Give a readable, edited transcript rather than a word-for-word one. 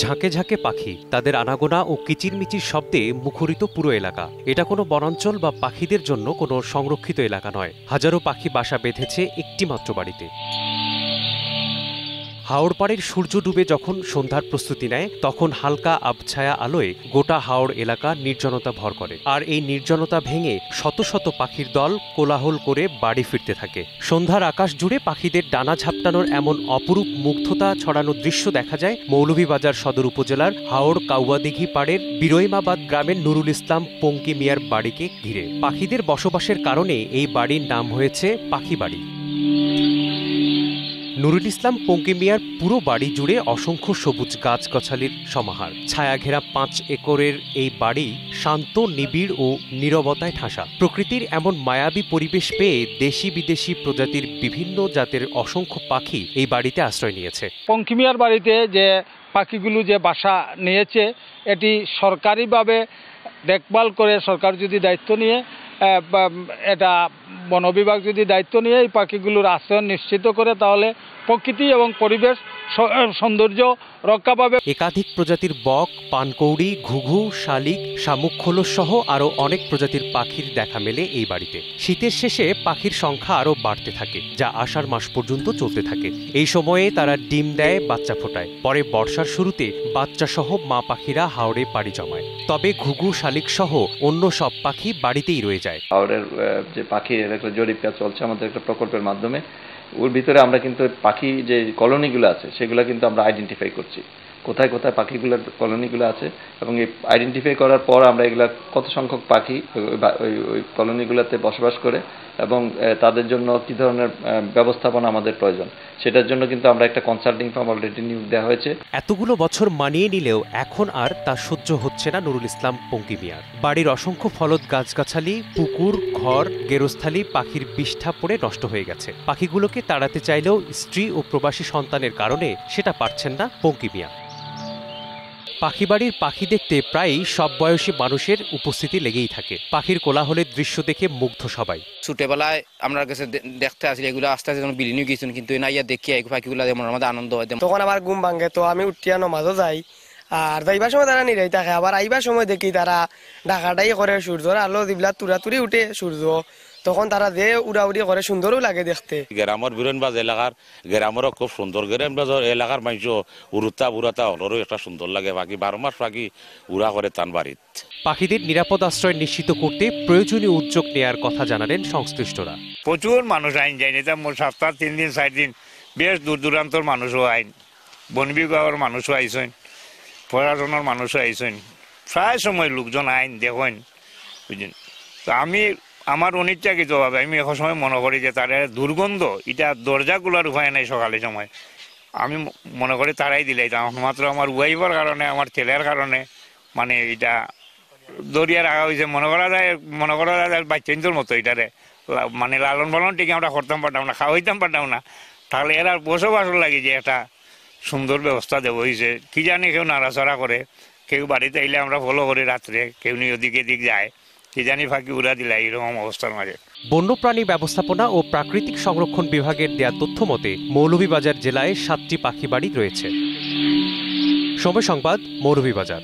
ঝাঁকে ঝাঁকে পাখি, তাদের আনাগোনা ও কিচিরমিচির শব্দে মুখরিত পুরো এলাকা। এটা কোনো বনাঞ্চল বা পাখিদের জন্য কোনো সংরক্ষিত এলাকা নয়। হাজারো পাখি বাসা বেঁধেছে একটি মাত্র বাড়িতে। হাওড় পাড়ের সূর্য ডুবে যখন সন্ধ্যার প্রস্তুতি নেয়, তখন হালকা আবছায়া আলোয় গোটা হাওড় এলাকা নির্জনতা ভর করে। আর এই নির্জনতা ভেঙে শত শত পাখির দল কোলাহল করে বাড়ি ফিরতে থাকে। সন্ধ্যার আকাশ জুড়ে পাখিদের ডানা ঝাপটানোর এমন অপরূপ মুগ্ধতা ছড়ানো দৃশ্য দেখা যায় মৌলভীবাজার সদর উপজেলার হাওড় কাউয়াদিঘি পাড়ের বিরইমাবাদ গ্রামের নুরুল ইসলাম পঙ্কি মিয়ার বাড়িকে ঘিরে। পাখিদের বসবাসের কারণে এই বাড়ির নাম হয়েছে পাখি বাড়ি। নুরুল ইসলাম পঙ্কি মিয়ার পুরো বাড়ি জুড়ে অসংখ্য সবুজ গাছগাছালির সমাহার। ছায়াঘেরা 5 একরের এই বাড়ি শান্ত, নিবিড় ও নীরবতায় ঠাসা। প্রকৃতির এমন মায়াবী পরিবেশ পেয়ে দেশি বিদেশি প্রজাতির বিভিন্ন জাতের অসংখ্য পাখি এই বাড়িতে আশ্রয় নিয়েছে। পঙ্কি মিয়ার বাড়িতে যে পাখিগুলো যে বাসা নিয়েছে, এটি সরকারিভাবে দেখভাল করে সরকার যদি দায়িত্ব নিয়ে, এটা বন বিভাগ যদি দায়িত্ব নিয়ে এই পাখিগুলোর আশ্রয় নিশ্চিত করে, তাহলে প্রকৃতি এবং পরিবেশ সৌন্দর্য রক্ষা পাবে। একাধিক প্রজাতির বক, পানকৌড়ি, ঘুঘু, শালিক, শামুক খোলস সহ আরও অনেক প্রজাতির পাখির দেখা মেলে এই বাড়িতে। শীতের শেষে পাখির সংখ্যা আরও বাড়তে থাকে, যা আষাঢ় মাস পর্যন্ত চলতে থাকে। এই সময়ে তারা ডিম দেয়, বাচ্চা ফোটায়। পরে বর্ষার শুরুতে বাচ্চা সহ মা পাখিরা হাওড়ে পাড়ি জমায়। তবে ঘুঘু, শালিক সহ অন্য সব পাখি বাড়িতেই রয়ে যায়। হাওড়ের যে পাখির একটা জরিপ কাজ চলছে আমাদের একটা প্রকল্পের মাধ্যমে, ওর ভিতরে আমরা কিন্তু পাখি যে কলোনিগুলো আছে সেগুলো কিন্তু আমরা আইডেন্টিফাই করছি, কোথায় কোথায় পাখিগুলোর কলোনিগুলো আছে, এবং এই আইডেন্টিফাই করার পর আমরা এগুলা কত সংখ্যক পাখি ওই কলোনিগুলোতে বসবাস করে এবং তাদের জন্য কী ধরনের ব্যবস্থাপনা আমাদের প্রয়োজন, সেটার জন্য কিন্তু আমরা একটা কনসাল্টিং ফার্ম অলরেডি নিয়োগ দেওয়া হয়েছে। এতগুলো বছর মানিয়ে নিলেও এখন আর তা সহ্য হচ্ছে না নুরুল ইসলাম পঙ্কি মিয়ার। বাড়ির অসংখ্য ফলদ গাছগাছালি, পুকুর, ঘর, গেরস্থালি পাখির বিষ্ঠা পড়ে নষ্ট হয়ে গেছে। পাখিগুলোকে তাড়াতে চাইলেও স্ত্রী ও প্রবাসী সন্তানের কারণে সেটা পারছেন না পঙ্কি মিয়া। পাখিবাড়ির পাখি দেখতে প্রায়ই সব বয়সী মানুষের উপস্থিতি লেগেই থাকে। পাখির কোলাহলের দৃশ্য দেখে মুগ্ধ সবাই। ছোটবেলায় আমরা কাছে দেখতে আসি, এগুলো আস্তে আস্তে বিলীন গেছেন, কিন্তু নাইয়া দেখি এই পাখিগুলো যেমন আমাদের আনন্দ হয়। তখন আমার ঘুম ভাঙে, তো আমি উঠিয়া নমাজও যাই, আর যাইবার সময় তারা নিরাই থাকে, আবার আইবার সময় দেখি তারা ডাকাটাই করে, সূর্যর আলো দিবলা তুরাতুরি উঠে সূর্য, তখন তারা যে উড়াউড়ি করে, সুন্দরও লাগে দেখতে। গ্রামের বীরনবাজ এলাকার গ্রামেরও খুব সুন্দর, গ্রামবাজ এলাকার মানুষ উড়ুতা বুড়াতা হলেরও একটা সুন্দর লাগে। পাখি 12 মাস পাখি উড়া করে তান বাড়িত। পাখিদের নিরাপদ আশ্রয় নিশ্চিত করতে প্রয়োজনীয় উদ্যোগ নেয়ার কথা জানালেন সংশ্লিষ্টরা। প্রচুর মানুষ আইন যায়নি, তা সপ্তাহ 3 দিন 4 দিন বেশ দূর দূরান্তর মানুষও আইন, বন বিভাগের মানুষও আইসেন, প্রশাসনের মানুষও আইসেন, প্রায় সময় লোকজন আইন দেখেন, বুঝলেন। তো আমি আমার অনিচ্ছাকৃতভাবে আমি এখন সময় মনে করি যে তার দুর্গন্ধ, এটা দরজাগুলোর উপায় নাই সকালের সময়, আমি মনে করি তারাই দিলাই, মাত্র আমার ওয়াইফের কারণে, আমার ছেলের কারণে, মানে এটা দরিয়া রাখা হয়েছে। মনে করা যায় বাচ্চাদের মতো এটারে মানে লালন পালন ঠিক আমরা করতাম পারতাম না, খাওয়াইতাম পারতাম না, তাহলে এরা বসবাস লাগে যে একটা সুন্দর ব্যবস্থা দেওয়া হয়েছে। কি জানি কেউ নাড়াচড়া করে, কেউ বাড়িতে আইলে আমরা ফলো করি রাত্রে, কেউ নিয়ে ওদিকে দিক যায়, কি জানি ফাঁকি উড়া দিলা এরকম অবস্থার মাঝে। বন্যপ্রাণী ব্যবস্থাপনা ও প্রাকৃতিক সংরক্ষণ বিভাগের দেয়া তথ্য মতে মৌলভীবাজার জেলায় 7টি পাখি বাড়ি রয়েছে। সময় সংবাদ, মৌলভীবাজার।